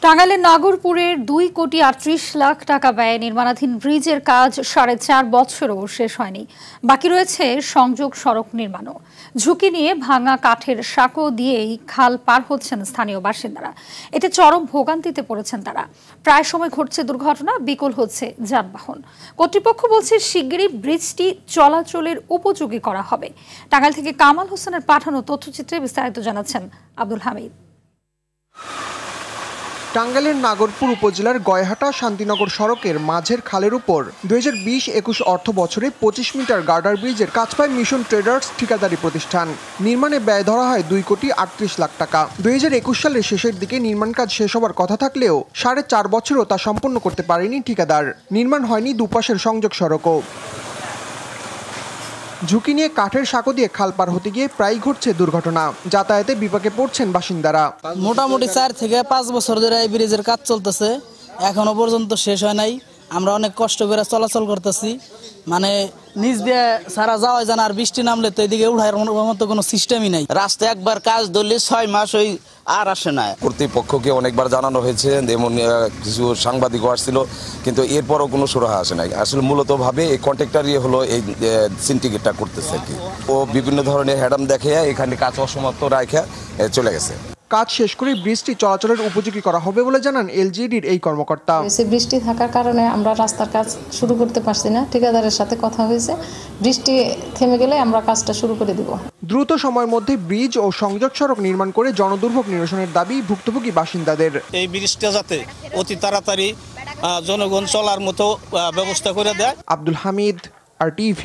টাঙ্গাইলের নাগরপুরের 2 কোটি 38 লাখ টাকা ব্যয়ে নির্মাণাধীন ব্রিজের কাজ 4.5 বছরও শেষ হয়নি। বাকি রয়েছে সংযোগ সড়ক নির্মাণও। ঝুঁকি নিয়ে ভাঙা কাঠের সাঁকো দিয়েই খাল পার হচ্ছেন স্থানীয় বাসিন্দারা। এতে চরম ভোগান্তিতে পড়েছেন তারা। প্রায় সময় ঘটছে দুর্ঘটনা, বিকল হচ্ছে যানবাহন। কর্তৃপক্ষ বলছে শিগগিরই ব্রিজটি চলাচলের উপযোগী করা হবে। টাঙ্গাইল থেকে কামাল হোসেনের পাঠানো তথ্যচিত্রে বিস্তারিত জানাচ্ছেন আব্দুল হামিদ। টাঙ্গাইলের নাগরপুর উপজেলার গয়হাটা শান্তিনগর সড়কের মাঝের খালের উপর 2020-21 অর্থ বছরে 25 মিটার গার্ডার ব্রিজের কাজ পায় মিশন ট্রেডার্স ঠিকাদারি প্রতিষ্ঠান। নির্মাণে ব্যয় ধরা হয় 2 কোটি 38 লাখ টাকা। 2021 সালের শেষের দিকে নির্মাণ কাজ শেষ হবার কথা থাকলেও 4.5 বছরও তা সম্পন্ন করতে পারেনি ঠিকাদার। নির্মাণ হয়নি দুপাশের সংযোগ সড়কও। ঝুঁকি নিয়ে কাঠের সাঁকো দিয়ে খাল পার হতে গিয়ে প্রায় ঘটছে দুর্ঘটনা। যাতায়াতে বিপাকে পড়ছেন বাসিন্দারা। মোটামুটি 4 থেকে 5 বছর ধরে এই ব্রিজের কাজ চলতেছে, এখনো পর্যন্ত শেষ হয় নাই। আমরা অনেক কষ্ট করে চলাচল করতেছি, মানে নিচ দিয়ে সারা যাওয়া যায় না। আর বৃষ্টি নামলে তো এদিকে উঠার মতো কোনো সিস্টেমই নাই। রাস্তায় একবার কাজ ধরলে 6 মাস ওই আর আসে না। কর্তৃপক্ষকে অনেকবার জানানো হয়েছে, এমন কিছু সাংবাদিকও আসছিল, কিন্তু এরপরও কোনো সুরাহা আসে নাই। আসলে মূলত ভাবে এই কন্ট্রাক্টরই হলো এই সিন্ডিকেটটা করতেছে আর কি। ও বিভিন্ন ধরনের হ্যাডাম দেখে এখানে কাজ অসমাপ্ত রাখা চলে গেছে। কাজ শেষ করে ব্রিজটি চলাচলের উপযোগী করা হবে বলে জানান এলজিডির এই কর্মকর্তা। বৃষ্টি থাকার কারণে আমরা রাস্তার কাজ শুরু করতে পারছি না। ঠিকাদারের সাথে কথা হয়েছে, বৃষ্টি থেমে গেলে আমরা কাজটা শুরু করে দেব। দ্রুত সময়ের মধ্যে ব্রিজ ও সংযোগ সড়ক নির্মাণ করে জনদুর্ভোগ নিরসনের দাবি ভুক্তভোগী বাসিন্দাদের। এই ব্রিজটা যাতে অতি তাড়াতাড়ি জনগণ চলার মতো ব্যবস্থা করে দেয়। আব্দুল হামিদ, RTV।